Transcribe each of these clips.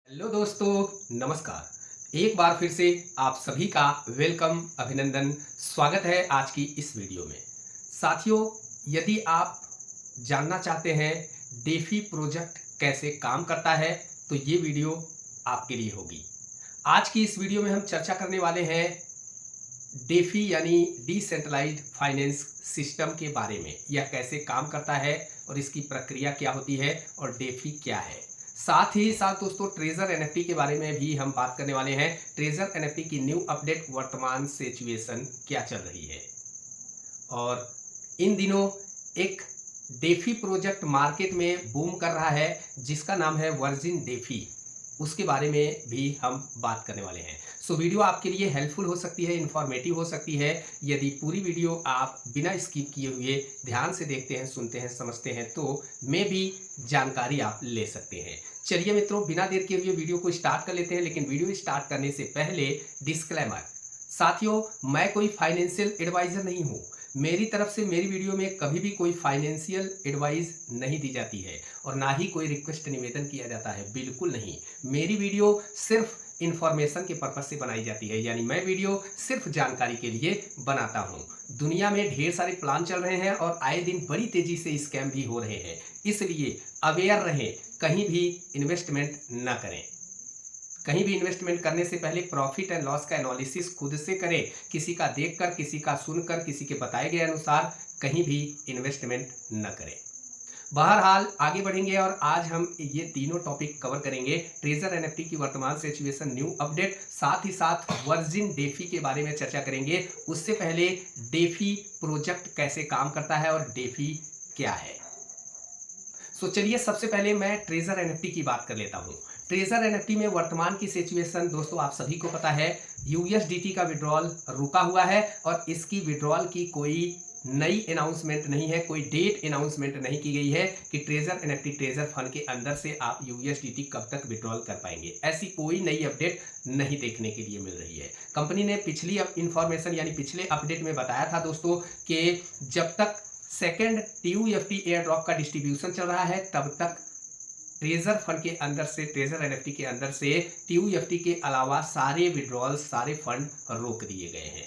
Hello दोस्तों, नमस्कार। एक बार फिर से आप सभी का वेलकम, अभिनंदन, स्वागत है आज की इस वीडियो में। साथियों, यदि आप जानना चाहते हैं डेफी प्रोजेक्ट कैसे काम करता है तो ये वीडियो आपके लिए होगी। आज की इस वीडियो में हम चर्चा करने वाले हैं डेफी यानी डिसेंट्रलाइज्ड फाइनेंस सिस्टम के बारे में। यह कैसे काम करता है और इसकी प्रक्रिया क्या होती है और डेफी क्या है। साथ ही साथ दोस्तों ट्रेजर एनएफटी के बारे में भी हम बात करने वाले हैं। ट्रेजर एनएफटी की न्यू अपडेट, वर्तमान सिचुएशन क्या चल रही है और इन दिनों एक डेफी प्रोजेक्ट मार्केट में बूम कर रहा है जिसका नाम है वर्जिन डेफी। उसके बारे में भी हम बात करने वाले हैं। सो वीडियो आपके लिए हेल्पफुल हो सकती है, इंफॉर्मेटिव हो सकती है। यदि पूरी वीडियो आप बिना स्किप किए हुए ध्यान से देखते हैं, सुनते हैं, समझते हैं तो में भी जानकारी आप ले सकते हैं। चलिए मित्रों, बिना देर के हुए वीडियो को स्टार्ट कर लेते हैं। लेकिन वीडियो स्टार्ट करने से पहले डिस्क्लेमर। साथियों, मैं कोई फाइनेंशियल एडवाइजर नहीं हूँ। मेरी तरफ से मेरी वीडियो में कभी भी कोई फाइनेंशियल एडवाइस नहीं दी जाती है और ना ही कोई रिक्वेस्ट, निवेदन किया जाता है, बिल्कुल नहीं। मेरी वीडियो सिर्फ इंफॉर्मेशन के पर्पज से बनाई जाती है, यानी मैं वीडियो सिर्फ जानकारी के लिए बनाता हूँ। दुनिया में ढेर सारे प्लान चल रहे हैं और आए दिन बड़ी तेजी से स्कैम भी हो रहे हैं, इसलिए अवेयर रहें, कहीं भी इन्वेस्टमेंट न करें। कहीं भी इन्वेस्टमेंट करने से पहले प्रॉफिट एंड लॉस का एनालिसिस खुद से करें। किसी का देखकर, किसी का सुनकर, किसी के बताए गए अनुसार कहीं भी इन्वेस्टमेंट न करें। बहरहाल आगे बढ़ेंगे और आज हम ये तीनों टॉपिक कवर करेंगे। ट्रेजर एनएफटी की वर्तमान सिचुएशन, न्यू अपडेट, साथ ही साथ वर्जिन डेफी के बारे में चर्चा करेंगे। उससे पहले डेफी प्रोजेक्ट कैसे काम करता है और डेफी क्या है। चलिए सबसे पहले मैं ट्रेजर एनएफटी की बात कर लेता हूं। ट्रेजर एनएफटी में वर्तमान की सिचुएशन दोस्तों आप सभी को पता है, यूएसडीटी का विड्रॉल रुका हुआ है और इसकी विड्रॉल की कोई नई अनाउंसमेंट नहीं है, कोई डेट अनाउंसमेंट नहीं की गई है कि ट्रेजर एनएफटी ट्रेजर फंड के अंदर से आप यूएसडीटी कब तक विड्रॉल कर पाएंगे। ऐसी कोई नई अपडेट नहीं देखने के लिए मिल रही है। कंपनी ने पिछली इंफॉर्मेशन यानी पिछले अपडेट में बताया था दोस्तों कि जब तक सेकेंड टीयूएफटी एयर ड्रॉप का डिस्ट्रीब्यूशन चल रहा है तब तक ट्रेजर फंड के अंदर से, ट्रेजर एनएफटी के अंदर से टीयूएफटी के अलावा सारे विड्रॉल, सारे फंड रोक दिए गए हैं।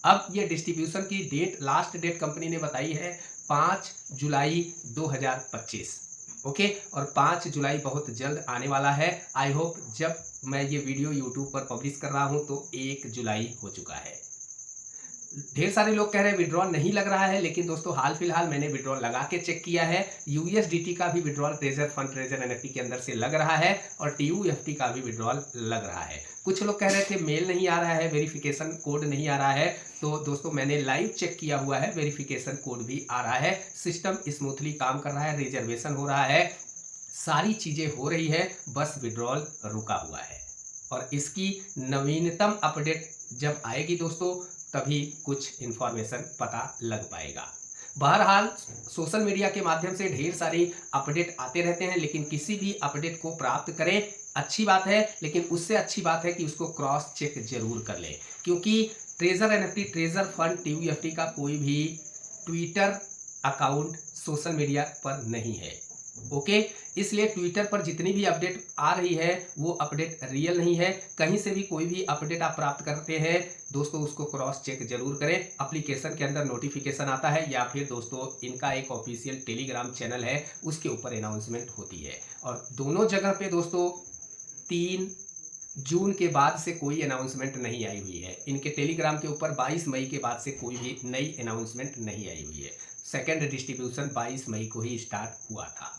अब ये डिस्ट्रीब्यूशन की डेट, लास्ट डेट कंपनी ने बताई है 5 जुलाई 2025। ओके, और 5 जुलाई बहुत जल्द आने वाला है। आई होप जब मैं ये वीडियो यूट्यूब पर पब्लिश कर रहा हूं तो 1 जुलाई हो चुका है। ढेर सारे लोग कह रहे हैं विड्रॉल नहीं लग रहा है, लेकिन दोस्तों हाल फिलहाल मैंने विड्रॉल लगा के चेक किया है। यूएसडीटी का भी withdrawal treasure fund, treasure NFT के अंदर से लग रहा है और टीयूएफटी का भी विड्रॉल लग रहा है। कुछ लोग कह रहे थे मेल नहीं आ रहा है, वेरिफिकेशन कोड नहीं आ रहा है, तो दोस्तों मैंने लाइव चेक किया हुआ है, वेरिफिकेशन कोड भी आ रहा है। सिस्टम स्मूथली काम कर रहा है, रिजर्वेशन हो रहा है, सारी चीजें हो रही है, बस विड्रॉल रुका हुआ है। और इसकी नवीनतम अपडेट जब आएगी दोस्तों तभी कुछ इंफॉर्मेशन पता लग पाएगा। बहरहाल सोशल मीडिया के माध्यम से ढेर सारी अपडेट आते रहते हैं, लेकिन किसी भी अपडेट को प्राप्त करें अच्छी बात है, लेकिन उससे अच्छी बात है कि उसको क्रॉस चेक जरूर कर लें, क्योंकि ट्रेजर एनएफटी, ट्रेजर फंड, टीयूएफटी का कोई भी ट्विटर अकाउंट सोशल मीडिया पर नहीं है। ओके, इसलिए ट्विटर पर जितनी भी अपडेट आ रही है वो अपडेट रियल नहीं है। कहीं से भी कोई भी अपडेट आप प्राप्त करते हैं दोस्तों उसको क्रॉस चेक जरूर करें। एप्लीकेशन के अंदर नोटिफिकेशन आता है या फिर दोस्तों इनका एक ऑफिशियल टेलीग्राम चैनल है, उसके ऊपर अनाउंसमेंट होती है। और दोनों जगह पे दोस्तों 3 जून के बाद से कोई अनाउंसमेंट नहीं आई हुई है। इनके टेलीग्राम के ऊपर 22 मई के बाद से कोई भी नई अनाउंसमेंट नहीं आई हुई है। सेकेंड डिस्ट्रीब्यूशन 22 मई को ही स्टार्ट हुआ था।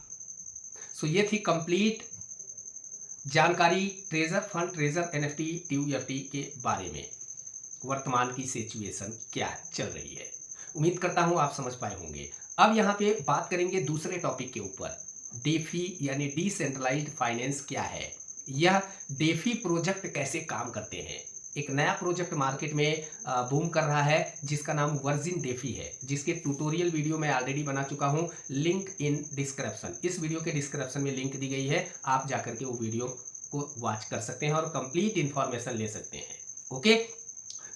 ये थी कंप्लीट जानकारी ट्रेजर फंड, ट्रेजर एनएफटी, टीयूएफटी के बारे में। वर्तमान की सिचुएशन क्या चल रही है, उम्मीद करता हूं आप समझ पाए होंगे। अब यहां पे बात करेंगे दूसरे टॉपिक के ऊपर, डेफी यानी डिसेंट्रलाइज्ड फाइनेंस क्या है, यह डेफी प्रोजेक्ट कैसे काम करते हैं। एक नया प्रोजेक्ट मार्केट में बूम कर रहा है जिसका नाम वर्जिन डेफी है, जिसके ट्यूटोरियल वीडियो मैं ऑलरेडी बना चुका हूं, लिंक इन डिस्क्रिप्शन। इस वीडियो के डिस्क्रिप्शन में लिंक दी गई है, आप जाकर के वो वीडियो को वॉच कर सकते हैं और कंप्लीट इंफॉर्मेशन ले सकते हैं। ओके,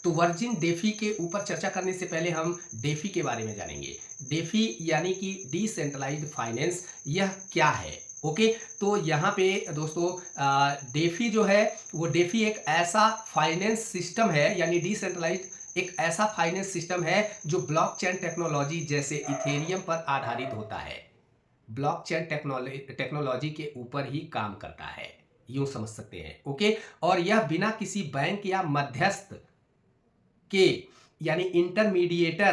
तो वर्जिन डेफी के ऊपर चर्चा करने से पहले हम डेफी के बारे में जानेंगे। डेफी यानी कि डिसेंट्रलाइज्ड फाइनेंस, यह क्या है। ओके, तो यहाँ पे दोस्तों डेफी जो है वो डेफी एक ऐसा फाइनेंस सिस्टम है, यानी डिसेंट्रलाइज्ड एक ऐसा फाइनेंस सिस्टम है जो ब्लॉकचेन टेक्नोलॉजी जैसे इथेरियम पर आधारित होता है। ब्लॉकचेन टेक्नोलॉजी के ऊपर ही काम करता है, यूं समझ सकते हैं। ओके, और यह बिना किसी बैंक या मध्यस्थ के, यानी इंटरमीडिएटर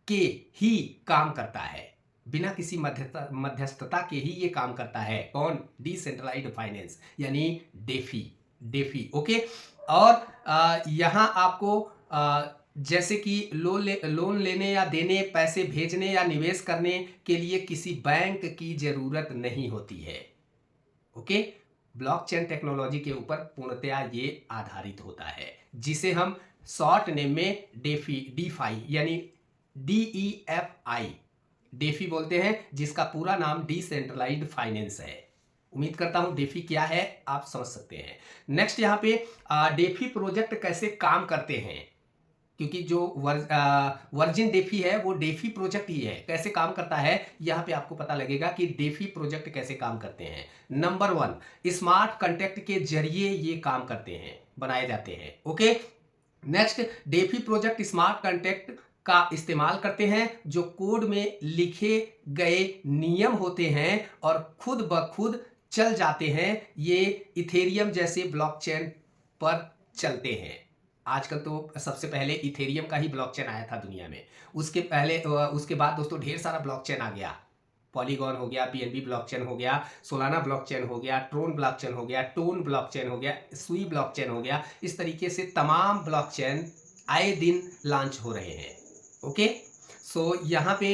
के ही काम करता है। बिना किसी मध्यस्थता के ही ये काम करता है। कौन? डिसेंट्रलाइज्ड फाइनेंस यानी डेफी। DeFi okay. और यहाँ आपको जैसे कि लोन लेने या देने, पैसे भेजने या निवेश करने के लिए किसी बैंक की जरूरत नहीं होती है। ओके, ब्लॉकचेन टेक्नोलॉजी के ऊपर पूर्णतया ये आधारित होता है, जिसे हम शॉर्ट नेम में डीफाई यानी DEFI डेफी बोलते हैं, जिसका पूरा नाम डिसेंट्रलाइज्ड फाइनेंस है। उम्मीद करता हूं डेफी क्या है आप समझ सकते हैं। नेक्स्ट यहाँ पे डेफी प्रोजेक्ट कैसे काम करते हैं, क्योंकि जो वर्जिन डेफी है वो डेफी प्रोजेक्ट ही है। कैसे काम करता है यहाँ पे आपको पता लगेगा कि डेफी प्रोजेक्ट कैसे काम करते हैं। नंबर 1, स्मार्ट कॉन्ट्रैक्ट के जरिए ये काम करते हैं, बनाए जाते हैं। Okay, next, DeFi project smart contract का इस्तेमाल करते हैं जो कोड में लिखे गए नियम होते हैं और खुद ब खुद चल जाते हैं। ये इथेरियम जैसे ब्लॉकचेन पर चलते हैं। आजकल तो सबसे पहले इथेरियम का ही ब्लॉकचेन आया था दुनिया में। उसके बाद दोस्तों ढेर सारा ब्लॉकचेन आ गया। पॉलीगॉन हो गया, BNB ब्लॉकचेन हो गया, सोलाना ब्लॉकचेन हो गया, ट्रोन ब्लॉकचेन हो गया, टोन ब्लॉकचेन हो गया, सुई ब्लॉकचेन हो गया। इस तरीके से तमाम ब्लॉकचेन आए दिन लॉन्च हो रहे हैं। ओके, सो यहाँ पे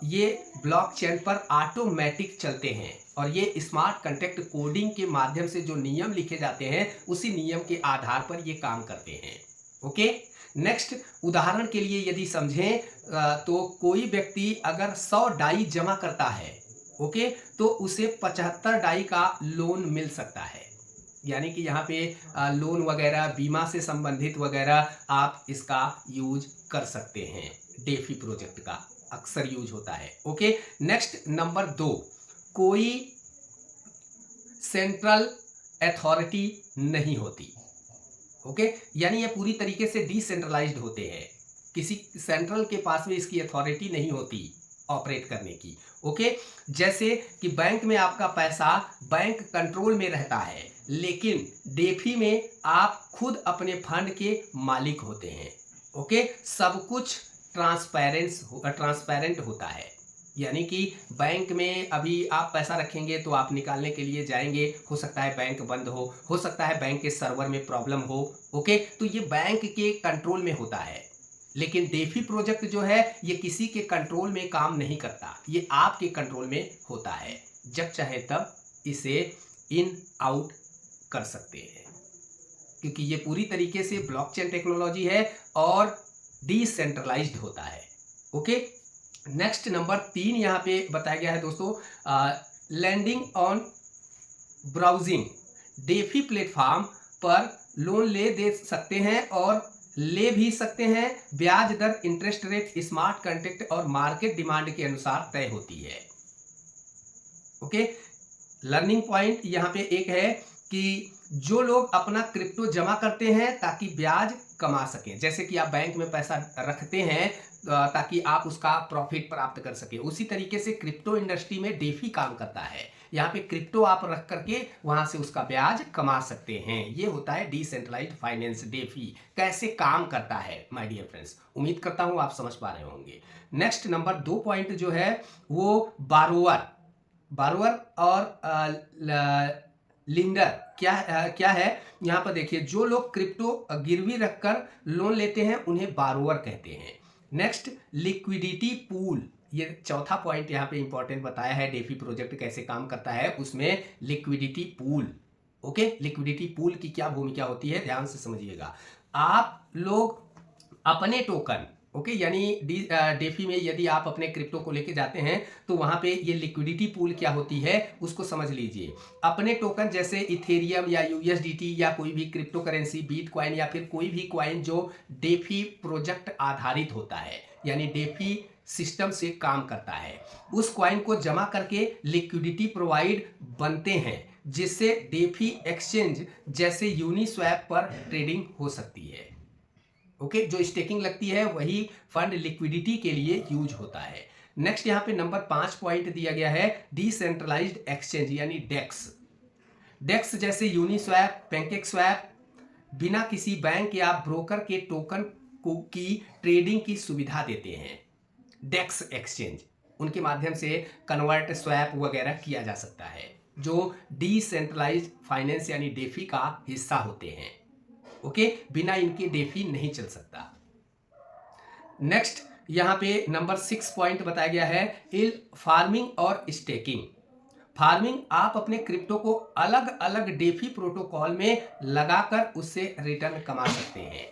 ये ब्लॉकचेन पर ऑटोमेटिक चलते हैं और ये स्मार्ट कॉन्ट्रैक्ट कोडिंग के माध्यम से जो नियम लिखे जाते हैं उसी नियम के आधार पर ये काम करते हैं। ओके, नेक्स्ट, उदाहरण के लिए यदि समझें तो कोई व्यक्ति अगर 100 डाई जमा करता है, ओके, तो उसे 75 डाई का लोन मिल सकता है। यानी कि यहाँ पे लोन वगैरह, बीमा से संबंधित वगैरह आप इसका यूज कर सकते हैं। डेफी प्रोजेक्ट का अक्सर यूज होता है। ओके, नेक्स्ट नंबर 2, कोई सेंट्रल अथॉरिटी नहीं होती। ओके, यानी ये पूरी तरीके से डिसेंट्रलाइज्ड होते हैं। किसी सेंट्रल के पास में इसकी अथॉरिटी नहीं होती ऑपरेट करने की। ओके, जैसे कि बैंक में आपका पैसा बैंक कंट्रोल में रहता है, लेकिन डेफी में आप खुद अपने फंड के मालिक होते हैं। ओके, सब कुछ ट्रांसपेरेंट होता है। यानी कि बैंक में अभी आप पैसा रखेंगे तो आप निकालने के लिए जाएंगे, हो सकता है बैंक बंद हो सकता है बैंक के सर्वर में प्रॉब्लम हो। ओके, तो ये बैंक के कंट्रोल में होता है। लेकिन डेफी प्रोजेक्ट जो है ये किसी के कंट्रोल में काम नहीं करता, ये आपके कंट्रोल में होता है। जब चाहे तब इसे इन आउट कर सकते हैं, क्योंकि ये पूरी तरीके से ब्लॉकचेन टेक्नोलॉजी है और डिसेंट्रलाइज्ड होता है। ओके, नेक्स्ट नंबर 3 यहाँ पे बताया गया है दोस्तों, lending and borrowing. DeFi platform पर लोन दे सकते हैं और ले भी सकते हैं। ब्याज दर, इंटरेस्ट रेट स्मार्ट कॉन्ट्रैक्ट और मार्केट डिमांड के अनुसार तय होती है। ओके, लर्निंग पॉइंट यहाँ पे एक है कि जो लोग अपना क्रिप्टो जमा करते हैं ताकि ब्याज कमा सकें, जैसे कि आप बैंक में पैसा रखते हैं ताकि आप उसका प्रॉफिट प्राप्त कर सके, उसी तरीके से क्रिप्टो इंडस्ट्री में डेफी काम करता है। यहाँ पे क्रिप्टो आप रख करके वहां से उसका ब्याज कमा सकते हैं। ये होता है डिसेंट्रलाइज्ड फाइनेंस। डेफी कैसे काम करता है माय डियर फ्रेंड्स, उम्मीद करता हूं आप समझ पा रहे होंगे। नेक्स्ट नंबर 2 पॉइंट जो है वो बारोअर और लिंडर क्या है। यहाँ पर देखिए, जो लोग क्रिप्टो गिरवी रखकर लोन लेते हैं उन्हें बारोअर कहते हैं। नेक्स्ट, लिक्विडिटी पूल, ये चौथा पॉइंट यहाँ पे इंपॉर्टेंट बताया है। डेफी प्रोजेक्ट कैसे काम करता है उसमें liquidity pool. Okay, liquidity pool की क्या भूमिका होती है ध्यान से समझिएगा। आप लोग अपने टोकन, ओके, यानी डेफी में यदि आप अपने क्रिप्टो को लेके जाते हैं तो वहां पे ये लिक्विडिटी पूल क्या होती है उसको समझ लीजिए। अपने टोकन जैसे इथेरियम या USDT या कोई भी क्रिप्टो करेंसी, बिटकॉइन या फिर कोई भी कॉइन जो डेफी प्रोजेक्ट आधारित होता है, यानी डेफी सिस्टम से काम करता है। उस कॉइन को जमा करके लिक्विडिटी प्रोवाइड बनते हैं, जिससे डेफी एक्सचेंज जैसे यूनिस्वैप पर ट्रेडिंग हो सकती है। ओके, जो स्टेकिंग लगती है वही फंड लिक्विडिटी के लिए यूज होता है। नेक्स्ट यहाँ पे नंबर 5 पॉइंट दिया गया है डिसेंट्रलाइज्ड एक्सचेंज यानी डेक्स। डेक्स जैसे यूनिस्वैप, पैनकेकस्वैप बिना किसी बैंक या ब्रोकर के टोकन को की ट्रेडिंग की सुविधा देते हैं। डेक्स एक्सचेंज उनके माध्यम से कन्वर्ट, स्वैप वगैरह किया जा सकता है, जो डिसेंट्रलाइज्ड फाइनेंस यानी डेफी का हिस्सा होते हैं। ओके, बिना इनके डेफी नहीं चल सकता। नेक्स्ट यहाँ पे नंबर 6 पॉइंट बताया गया है इल फार्मिंग और स्टेकिंग। फार्मिंग, आप अपने क्रिप्टो को अलग अलग डेफी प्रोटोकॉल में लगाकर उससे रिटर्न कमा सकते हैं।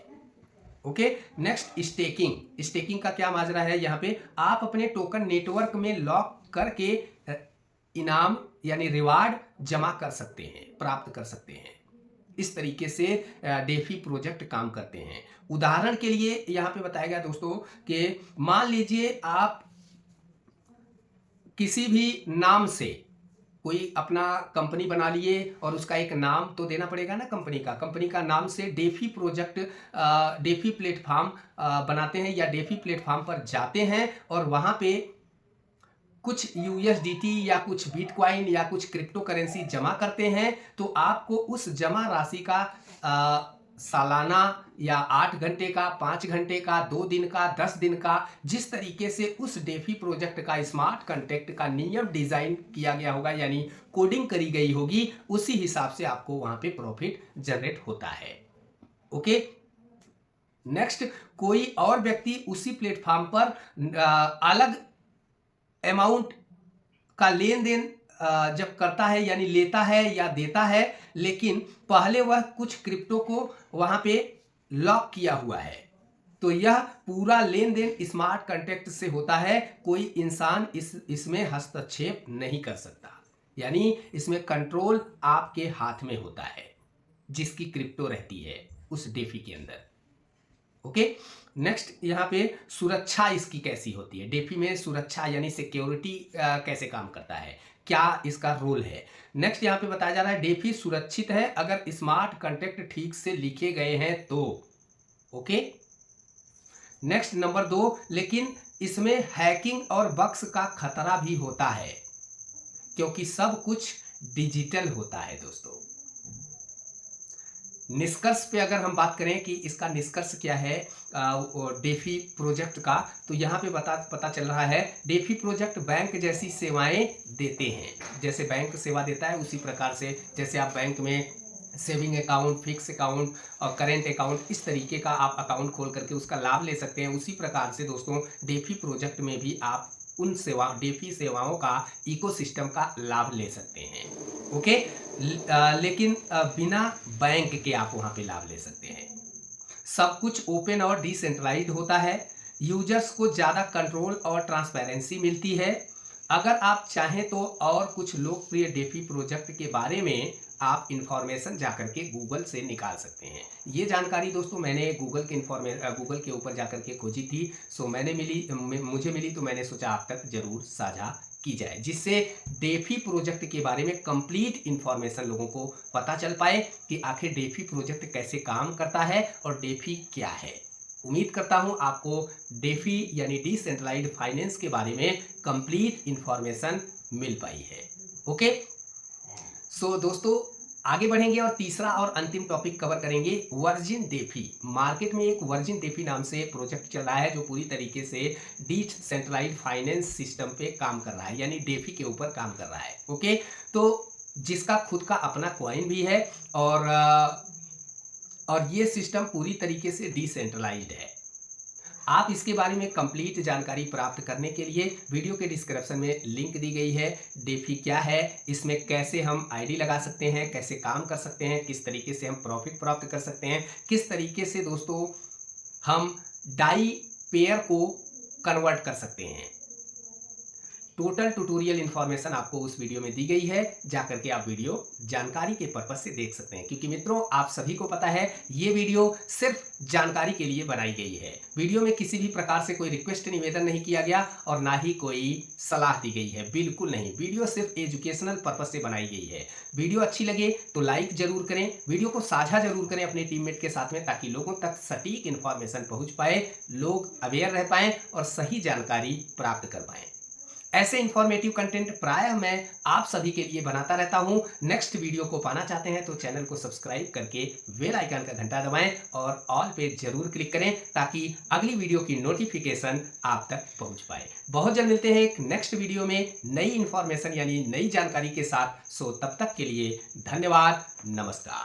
Okay, next staking. स्टेकिंग का क्या माजरा है, यहाँ पे आप अपने टोकन नेटवर्क में लॉक करके इनाम यानी रिवार्ड जमा कर सकते हैं, प्राप्त कर सकते हैं। इस तरीके से डेफी प्रोजेक्ट काम करते हैं। उदाहरण के लिए यहाँ पे बताया गया दोस्तों कि मान लीजिए आप किसी भी नाम से कोई अपना कंपनी बना लिए और उसका एक नाम तो देना पड़ेगा ना, कंपनी का नाम से डेफी प्रोजेक्ट, डेफी प्लेटफॉर्म बनाते हैं या डेफी प्लेटफॉर्म पर जाते हैं और वहां पे कुछ यूएसडीटी या कुछ बिटकॉइन या कुछ क्रिप्टो करेंसी जमा करते हैं, तो आपको उस जमा राशि का सालाना या 8 घंटे का, 5 घंटे का, 2 दिन का, 10 दिन का, जिस तरीके से उस डेफी प्रोजेक्ट का स्मार्ट कॉन्ट्रैक्ट का नियम डिजाइन किया गया होगा यानी कोडिंग करी गई होगी, उसी हिसाब से आपको वहां पे प्रॉफिट जनरेट होता है। ओके, नेक्स्ट, कोई और व्यक्ति उसी प्लेटफॉर्म पर अलग अमाउंट का लेन देन जब करता है यानी लेता है या देता है, लेकिन पहले वह कुछ क्रिप्टो को वहां पे लॉक किया हुआ है, तो यह पूरा लेन देन स्मार्ट कॉन्ट्रैक्ट से होता है। कोई इंसान इसमें हस्तक्षेप नहीं कर सकता, यानी इसमें कंट्रोल आपके हाथ में होता है, जिसकी क्रिप्टो रहती है उस डेफी के अंदर। ओके, नेक्स्ट यहाँ पे सुरक्षा इसकी कैसी होती है, डेफी में सुरक्षा यानी सिक्योरिटी कैसे काम करता है, क्या इसका रोल है। नेक्स्ट यहाँ पे बताया जा रहा है डेफी सुरक्षित है अगर स्मार्ट कॉन्ट्रैक्ट ठीक से लिखे गए हैं तो। ओके, नेक्स्ट नंबर 2, लेकिन इसमें हैकिंग और बग्स का खतरा भी होता है, क्योंकि सब कुछ डिजिटल होता है दोस्तों। निष्कर्ष पे अगर हम बात करें कि इसका निष्कर्ष क्या है डेफी प्रोजेक्ट का, तो यहाँ पे पता चल रहा है डेफी प्रोजेक्ट बैंक जैसी सेवाएं देते हैं। जैसे बैंक सेवा देता है उसी प्रकार से, जैसे आप बैंक में सेविंग अकाउंट, फिक्स अकाउंट और करेंट अकाउंट, इस तरीके का आप अकाउंट खोल करके उसका लाभ ले सकते हैं। उसी प्रकार से दोस्तों डेफी प्रोजेक्ट में भी आप उन डेफी सेवाओं का इकोसिस्टम का लाभ ले सकते हैं। ओके, लेकिन बिना बैंक के आप वहां पे लाभ ले सकते हैं। सब कुछ ओपन और डिसेंट्रलाइज्ड होता है, यूजर्स को ज़्यादा कंट्रोल और ट्रांसपेरेंसी मिलती है। अगर आप चाहें तो और कुछ लोकप्रिय डेफी प्रोजेक्ट के बारे में आप इंफॉर्मेशन जाकर के गूगल से निकाल सकते हैं। ये जानकारी दोस्तों मैंने गूगल के ऊपर जाकर के खोजी थी, सो मुझे मिली तो मैंने सोचा आप तक जरूर साझा की जाए, जिससे डेफी प्रोजेक्ट के बारे में कंप्लीट इंफॉर्मेशन लोगों को पता चल पाए कि आखिर डेफी प्रोजेक्ट कैसे काम करता है और डेफी क्या है। उम्मीद करता हूं आपको डेफी यानी डिसेंट्रलाइज्ड फाइनेंस के बारे में कंप्लीट इंफॉर्मेशन मिल पाई है। ओके, सो दोस्तों आगे बढ़ेंगे और तीसरा और अंतिम टॉपिक कवर करेंगे वर्जिन डेफी। मार्केट में एक वर्जिन डेफी नाम से प्रोजेक्ट चल रहा है जो पूरी तरीके से डिसेंट्रलाइज्ड फाइनेंस सिस्टम पे काम कर रहा है, यानी डेफी के ऊपर काम कर रहा है। ओके, तो जिसका खुद का अपना कॉइन भी है और ये सिस्टम पूरी तरीके से डिसेंट्रलाइज्ड है। आप इसके बारे में कंप्लीट जानकारी प्राप्त करने के लिए वीडियो के डिस्क्रिप्शन में लिंक दी गई है। डेफी क्या है, इसमें कैसे हम आईडी लगा सकते हैं, कैसे काम कर सकते हैं, किस तरीके से हम प्रॉफिट प्राप्त कर सकते हैं, किस तरीके से दोस्तों हम डाई पेयर को कन्वर्ट कर सकते हैं। टोटल ट्यूटोरियल इन्फॉर्मेशन आपको उस वीडियो में दी गई है, जाकर के आप वीडियो जानकारी के पर्पज से देख सकते हैं। क्योंकि मित्रों, आप सभी को पता है ये वीडियो सिर्फ जानकारी के लिए बनाई गई है। वीडियो में किसी भी प्रकार से कोई रिक्वेस्ट निवेदन नहीं किया गया और ना ही कोई सलाह दी गई है, बिल्कुल नहीं। वीडियो सिर्फ एजुकेशनल पर्पज से बनाई गई है। वीडियो अच्छी लगे तो लाइक जरूर करें, वीडियो को साझा जरूर करें अपने टीममेट के साथ में, ताकि लोगों तक सटीक इन्फॉर्मेशन पहुंच पाए, लोग अवेयर रह पाएं और सही जानकारी प्राप्त कर पाएं। ऐसे इंफॉर्मेटिव कंटेंट प्रायः मैं आप सभी के लिए बनाता रहता हूं। नेक्स्ट वीडियो को पाना चाहते हैं तो चैनल को सब्सक्राइब करके बेल आइकन का घंटा दबाएं और ऑल पे जरूर क्लिक करें, ताकि अगली वीडियो की नोटिफिकेशन आप तक पहुंच पाए। बहुत जल्द मिलते हैं एक नेक्स्ट वीडियो में नई इंफॉर्मेशन यानी नई जानकारी के साथ। सो तब तक के लिए धन्यवाद, नमस्कार।